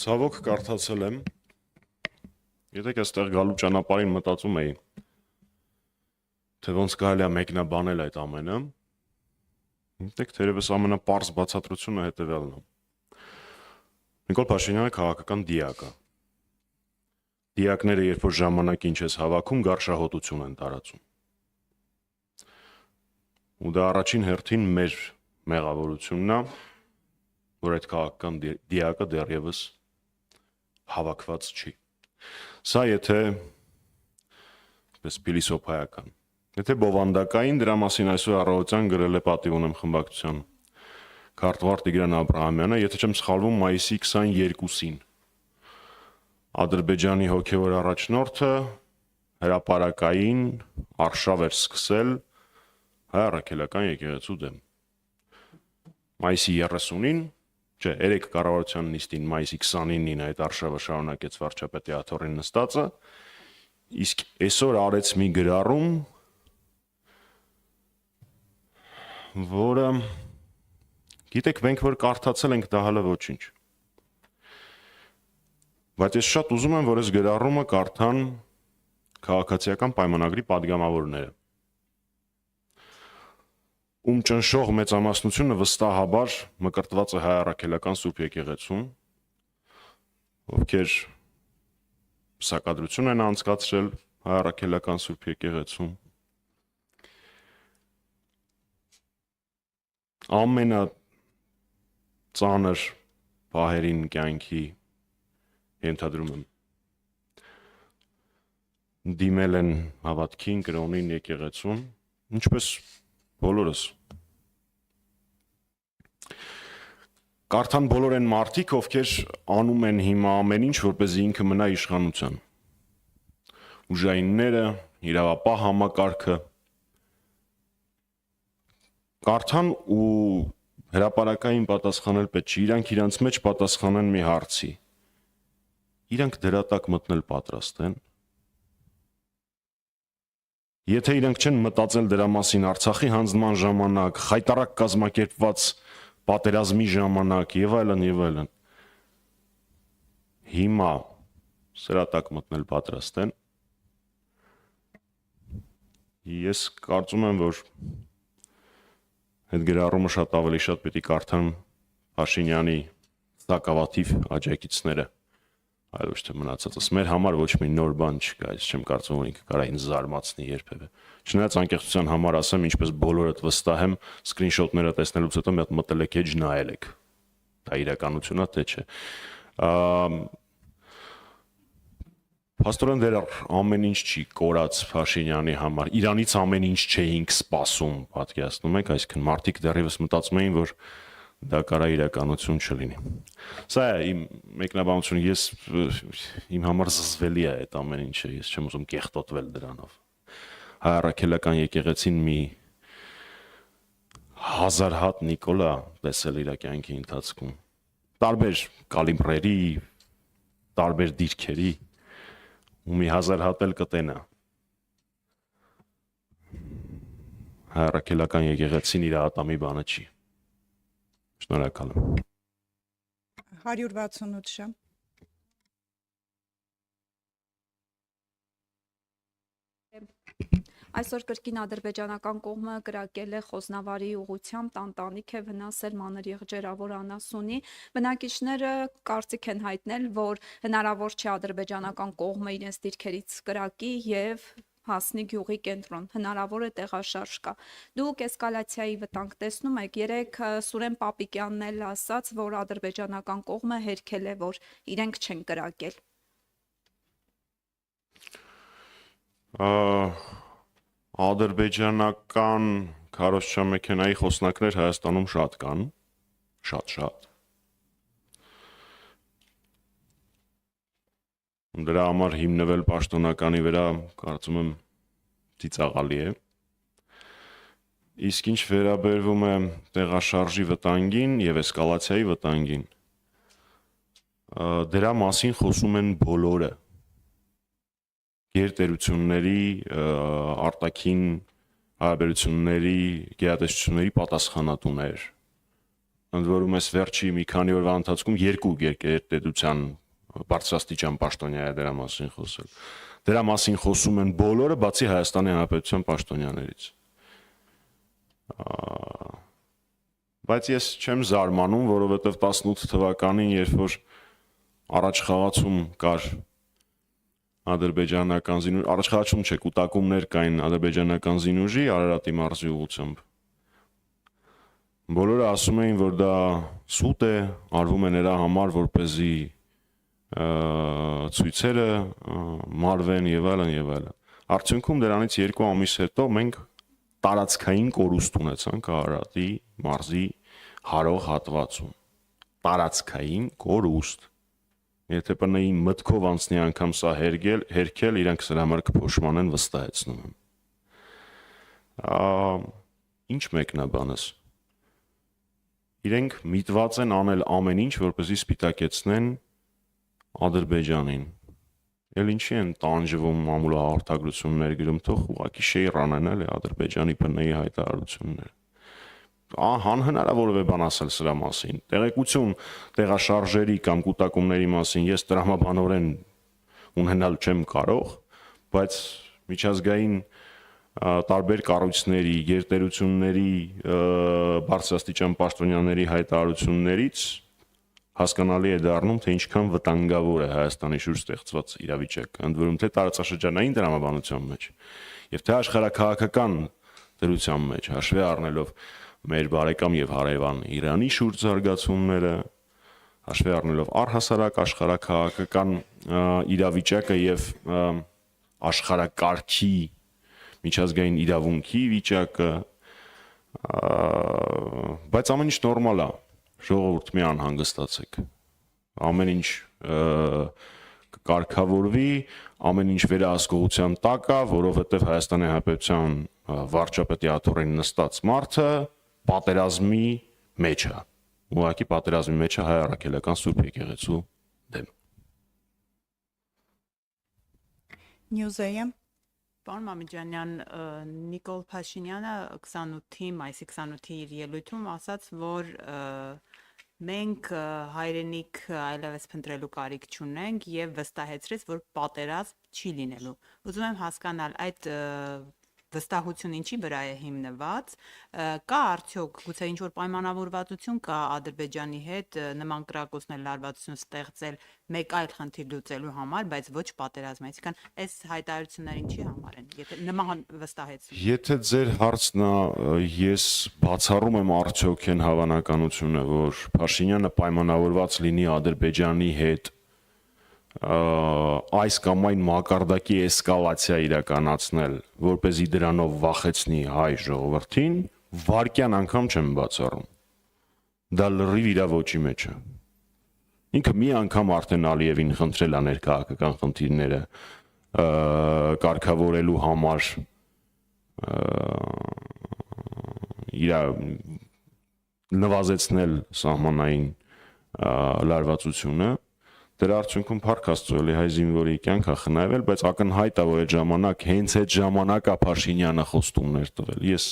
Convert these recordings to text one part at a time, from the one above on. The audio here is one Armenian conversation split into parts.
Ցավոք կարդացել եմ։ Եթե այստեղ գալու ճանապարհին մտածում էի, թե ոնց կարելի է մեկնաբանել այդ ամենը, դեք թերևս ամենապարզ բացատրությունը հետևյալն է։ Նիկոլ Փաշինյանը քաղաքական դիակ է։ Դիակները, երբ որ ժամանակին չես հավաքում, գարշահոտություն են տարածում։ Ու դա առաջին հերթին մեր մեղավորությունն է, որ այդ քաղաքական դիակը դեռևս հավաքված չի։ Սա եթե փիլիսոփայական։ Եթե բովանդակային, դրա մասին այսօր առավոտյան գրել է պատիվ ունեմ խմբակցության քարտուղար Տիգրան Աբրահամյանը, եթե չեմ սխալվում, մայիսի 22-ին Ադրբեջանի հոգևոր առաջնորդը հրապարակային արշավ էր սկսել հայ առաքելական եկեղեցու դեմ։ Մայիսի 30-ին, չէ, 3 կառավարության նիստին մայիսի 29-ին այդ արշավը շարունակեց վարչապետի աթոռին նստածը, իսկ այսօր արեց մի գրառում, որը գիտեք, մենք որ կարդացել ենք, դա հələ ոչինչ։ Բայց ես շատ ուզում եմ, որ այս գրառումը կարդան քաղաքացիական պայմանագրի падգամավորները, ում ճնշող մեծամասնությունը վստահաբար մկրտված է հայ առաքելական Սուրբ եկեղեցում, ովքեր սակադրություն են անցկացրել հայ առաքելական Սուրբ եկեղեցում, ամենածանր պահերին կյանքի ենթադրում եմ դիմել են հավատքին, կրոնին, եկեղեցուն, ինչպես բոլորս։ Կարդան բոլոր այն մարդիկ, ովքեր անում են հիմա ամեն ինչ, որպեսզի ինքը մնա իշխանության։ Ուժայինները, իրավապահ համակարգը, կարդան ու հրապարակային պատասխանել պետք չի, իրանք իրանց մեջ պատասխանեն մի հարցի։ Իրանք դրա տակ մտնել պատրաստ են։ Եթե իրանք չեն մտածել դրա մասին Արցախի հանձնման ժամանակ, խայտառակ կազմակերպված պատերազմի ժամանակ եւ այլն, հիմա սրա տակ մտնել պատրաստ են։ Ես կարծում եմ, որ այդ գրառումը շատ ավելի շատ պիտի կարդան Փաշինյանի սակավաթիվ աջակիցները, այլ ոչ թե մնացածս։ Մեր համար ոչ մի նոր բան չկա, ես չեմ կարծում, որ ինքը կարա ինձ զարմացնի երբևէ։ Չնայած անկեղծության համար ասեմ, ինչպես բոլորդ վստահ եմ, սկրինշոթները տեսնելուց հետո մի հատ մտել եք էջ նայել եք։ Դա իրականությունն է, թե չէ։ Փաստորեն դեռ ամեն ինչ չի կորած Փաշինյանի համար։ Իրանից ամեն ինչ չէինք սպասում, պատկերացնում եք, այսինքն մարդիկ դեռևս մտածում էին, որ դա կարա իրականություն չլինի։ Սա է իմ մեկնաբանությունը, ես իմ համար զզվելի է այդ ամեն ինչը, ես չեմ ուզում կեղտոտվել դրանով։ Հայ առաքելական եկեղեցին մի 1000 հատ Նիկոլա տեսել իր կյանքի ընթացքում։ Տարբեր կալիբրերի, տարբեր դիրքերի ու մի 1000 հատ էլ կտենա։ Հայ առաքելական եկեղեցին իր ատամի բանը չի։ Շնորհակալ եմ։ 168 ժամ։ Այսօր կրկին ադրբեջանական կողմը կրակել է Խոսնավարի ուղղությամբ տանտանիք է վնասել մանր եղջերավոր անասունի։ Բնակիչները կարծիք են հայտնել, որ հնարավոր չէ ադրբեջանական կողմը իրենց դիրքերից կրակի եւ հասնի գյուղի կենտրոն, հնարավոր է տեղաշարժ կա։ Դուք էսկալացիայի վտանգ տեսնում եք, երեք Սուրեն Պապիկյանն էլ ասաց, որ ադրբեջանական կողմը հերքել է, որ իրենք չեն կրակել։ Ադրբեջանական քարոզչամեքենայի խոսնակներ Հայաստանում շատ կան, շատ։ Դրա համար հիմնվել պաշտոնականի վրա, կարծում եմ, ծիծաղալի է։ Իսկ ինչ վերաբերվում է տեղաշարժի վտանգին եւ էսկալացիայի վտանգին, դրա մասին խոսում են բոլորը։ Գերտերությունների, արտաքին հարաբերությունների, գերատեսչությունների պատասխանատուներ, ընդ որում այս վերջի մի քանի օրվա ընթացքում երկու գերտերության բարձրաստիճան պաշտոնյա է դրա մասին խոսել։ Դրա մասին խոսում են բոլորը, բացի Հայաստանի Հանրապետության պաշտոնյաներից։ Բայց ես չեմ զարմանում, որովհետև 18 թվականին, երբ որ առաջ խաղացում կար ադրբեջանական զինուժի, առաջ խաղացում չէ, կուտակումներ կային ադրբեջանական զինուժի Արարատի մարզի ուղղությամբ։ Բոլորը ասում էին, որ դա սուտ է, արվում է նրա համար, որպեսզի ցույցերը մարվեն եւ այլն եւ այլն։ Արդյունքում դրանից 2 ամիս հետո մենք տարածքային կորուստ ունեցանք Արարատի մարզի հարող հատվածում։ Տարածքային կորուստ։ Եթե բնեի մտքով անցնի անգամ սա հերքել, իրանք սրա համար կփոշմանեն, վստահեցնում եմ։ Ինչ մեկնաբանես։ Իրենք միտված են անել ամեն ինչ, որպեսզի սպիտակեցնեն Ադրբեջանին։ Էլ ինչի են տանջվում մամուլահաղորդագրություններ գրում, թող ուղղակի շեյր անեն էլի Ադրբեջանի բնեի հայտարարությունները։ Անհնար է որևէ բան ասել սրա մասին։ Տեղեկություն տեղաշարժերի կամ կուտակումների մասին ես տրամաբանորեն ունենալ չեմ կարող, բայց միջազգային տարբեր կառույցների, գերտերությունների բարձրաստիճան պաշտոնյաների հայտարարություններից հասկանալի է դառնում, թե ինչքան վտանգավոր է Հայաստանի շուրջ ստեղծված իրավիճակը, ընդ որում թե տարածաշրջանային տրամաբանության մեջ, եւ թե աշխարհաքաղաքական դրության մեջ, հաշվի առնելով մեր բարեկամ եւ հարևան Իրանի շուրջ զարգացումները, հաշվի առնելով առհասարակ աշխարհաքաղաքական իրավիճակը եւ աշխարհակարգի միջազգային իրավունքի վիճակը, բայց ամեն ինչ նորմալ է, ժողովուրդ մի անհանգստացեք, ամեն ինչ կկարգավորվի, ամեն ինչ վերահսկողության տակ է, որովհետեւ Հայաստանի Հանրապետության վարչապետի աթոռին նստած մարդը պատերազմի մեջ է, ուղղակի պատերազմի մեջ է հայ առաքելական Սուրբ եկեղեցու դեմ։ Նյուզեյը Պարոն Մամիջանյան, Նիկոլ Փաշինյանը 28-ի, մայիսի 28-ի իր ելույթում ասաց, որ մենք հայրենիք այլևս փնտրելու կարիք չունենք եւ վստահեցրեց, որ պատերազմ չի լինելու։ Ուզում եմ հասկանալ այդ վստահությունը ինչի վրա է հիմնված, կա արդյոք գուցե ինչ որ պայմանավորվածություն կա Ադրբեջանի հետ նման կրակոցներ լարվածություն ստեղծել մեկ այլ խնդիր լուծելու համար, բայց ոչ պատերազմ, այսինքն այս հայտարարությունները ինչի համար են, եթե նման վստահեցում։ Եթե ձեր հարցն է, ես բացառում եմ արդյոք այն հավանականությունը, որ Փաշինյանը պայմանավորված լինի Ադրբեջանի հետ այս կամ այն մակարդակի էսկալացիա իրականացնել, որպեսզի դրանով վախեցնի հայ ժողովրդին, վարկյան անգամ չեմ բացառում։ Դա լրիվ իր ոճի մեջ է։ Ինքը մի անգամ արդեն Ալիևին խնդրել է ներքաղաքական խնդիրները կարգավորելու համար իր նվազեցնել սահմանային լարվածությունը, դրա արդյունքում փառք Աստծո էլի հայ զինվորի կյանքը խնայվել, բայց ակնհայտ է, որ այդ ժամանակ հենց այդ ժամանակա Փաշինյանը խոստումներ տվել։ Ես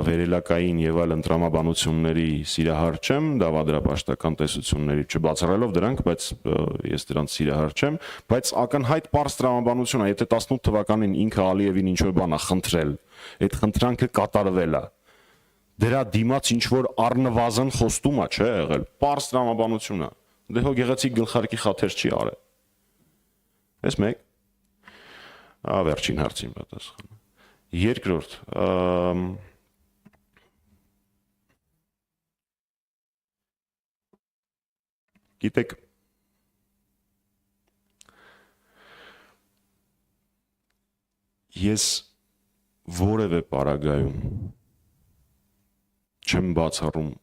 վերելակային եւ այլ տրամաբանությունների սիրահար չեմ, դավադրապաշտական տեսությունների չբացառելով դրանք, բայց ես դրանց սիրահար չեմ, բայց ակնհայտ པարզ տրամաբանություն է, եթե 18 թվականին ինքը Ալիևին ինչ որ բան է խնդրել, այդ խնդրանքը կատարվել է։ Դրա դիմաց ինչ որ առնվազն խոստում է, չէ՞ եղել, པարզ տրամաբանություն է։ Դե հո գեղեցիկ գլխարկի խաթեր չի արել։ Էս մեկ վերջին հարցին պատասխանը։ Երկրորդ, գիտեք, ես որևէ պարագայում չեմ բացառում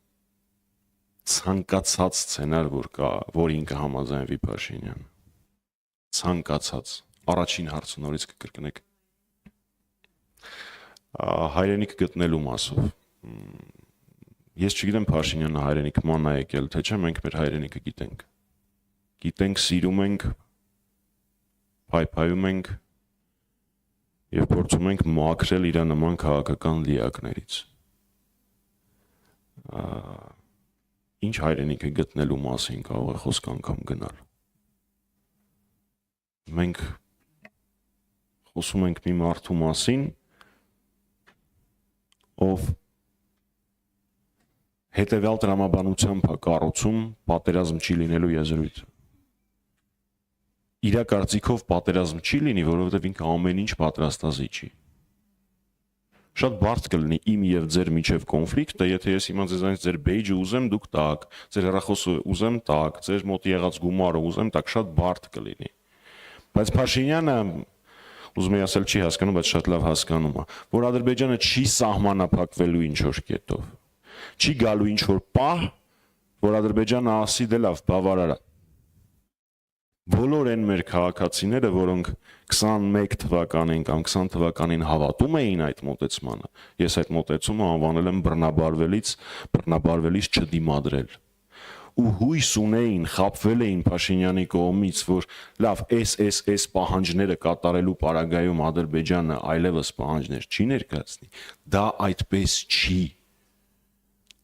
ցանկացած սցենար, որ կա, որին կհամաձայնվի Փաշինյանը։ Ցանկացած, առաջին հարցը նորից կկրկնեք։ Հայրենիք գտնելու մասով։ Ես չգիտեմ Փաշինյանը հայրենիք ման է եկել, թե չէ մենք մեր հայրենիքը գիտենք։ Գիտենք, սիրում ենք, փայփայում ենք եւ փորձում ենք մաքրել իր նման քաղաքական լիակներից։ ինչ հայրենիք է գտնելու մասին կարող է խոսք անգամ գնալ։ Մենք խոսում ենք մի մարդու մասին, ով հետևյալ տրամաբանությամբ է կառուցում պատերազմ չի լինելու եզրույթը։ Իր կարծիքով պատերազմ չի լինի, որովհետև ինքը ամեն ինչ պատրաստազի չի։ Շատ բարդ կլինի իմ եւ ձեր միջև կոնֆլիկտը, եթե ես հիմա ձեզանից ձեր բեյջը ուզեմ, դուք տակ, ձեր հեռախոսը ուզեմ տակ, ձեր մոտ եղած գումարը ուզեմ տակ, շատ բարդ կլինի։ Բայց Փաշինյանը ուզում եմ ասել չի հասկանում, բայց շատ լավ հասկանում է, որ Ադրբեջանը չի սահմանափակվելու ինչ որ կետով։ Չի գալու ինչ որ պահ, որ Ադրբեջանը ասի դե լավ, բավարար է։ Բոլոր այն մեր քաղաքացիները, որոնք 21 թվականին կամ 20 թվականին հավատում էին այդ մոտեցմանը, ես այդ մոտեցումը անվանել եմ բռնաբարվելիս չդիմադրել։ Ու հույս ունեին, խաբվել էին Փաշինյանի կողմից, որ լավ, այս պահանջները կատարելու պարագայում Ադրբեջանը այլևս պահանջներ չի ներկայացնի, դա այդպես չի։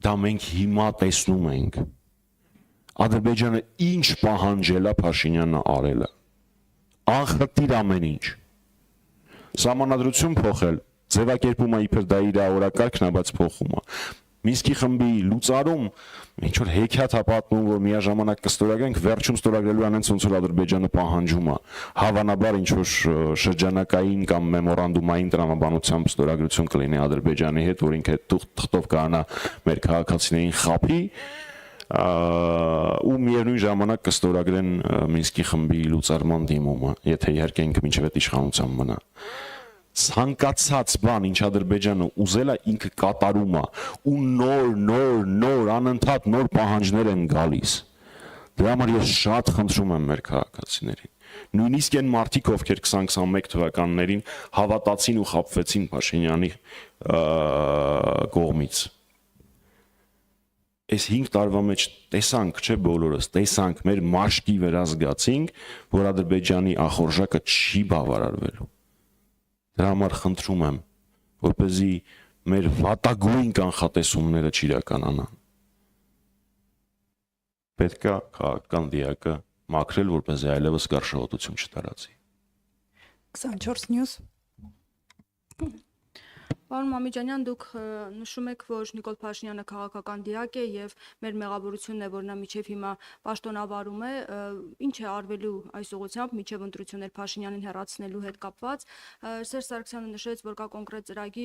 Դա մենք հիմա տեսնում ենք։ Ադրբեջանը ինչ պահանջել է Փաշինյանը արել է։ Անխտիր ամեն ինչ։ Սահմանադրություն փոխել, ձևակերպում է իբր դա իր օրակարգն է, բայց փոխում է։ Մինսկի խմբի լուծարում ինչ որ հեքիաթ է պատմում, որ միաժամանակ կստորագրենք, վերջում ստորագրելու անենց ոնց որ Ադրբեջանը պահանջում է։ Հավանաբար ինչ որ շրջանակային կամ մեմորանդումային տրամաբանությամբ ստորագրություն կլինի Ադրբեջանի հետ, որ ինքը թղթով կանա մեր քաղաքացիներին խաբի, ու միևնույն ժամանակ կստորագրեն Մինսկի խմբի լուծարման դիմումը, եթե իհարկե ինքը մինչև այդ իշխանության մնա։ Ցանկացած բան, ինչ Ադրբեջանը ուզել է, ինքը կատարում է, ու նոր անընդհատ նոր պահանջներ են գալիս։ Դրա համար ես շատ խնդրում եմ մեր քաղաքացիներին։ Նույնիսկ այն մարդիկ, ովքեր 2021 թվականներին հավատացին ու խաբվեցին Փաշինյանի կողմից։ Այս 5 տարվա մեջ տեսանք, չէ՞ բոլորս, տեսանք, մեր մաշկի վրա զգացինք, որ Ադրբեջանի ախորժակը չի բավարարվելու։ Դրա համար խնդրում եմ, որպեսզի մեր վատագույն կանխատեսումները չիրականանան։ Պետք է քաղաքական դիակը մաքրել, որպեսզի այլևս գարշահոտություն չտարածի։ 24 News Պարոն Մամիջանյան, դուք նշում եք, որ Նիկոլ Փաշինյանը քաղաքական դիակ է եւ մեր մեղավորությունն է, որ նա միջև հիմա պաշտոնավարում է, ինչ է արվելու այս ուղղությամբ միջև ընտրություններ Փաշինյանին հեռացնելու հետ կապված։ Սերժ Սարգսյանը նշեց, որ կա կոնկրետ ծրագիր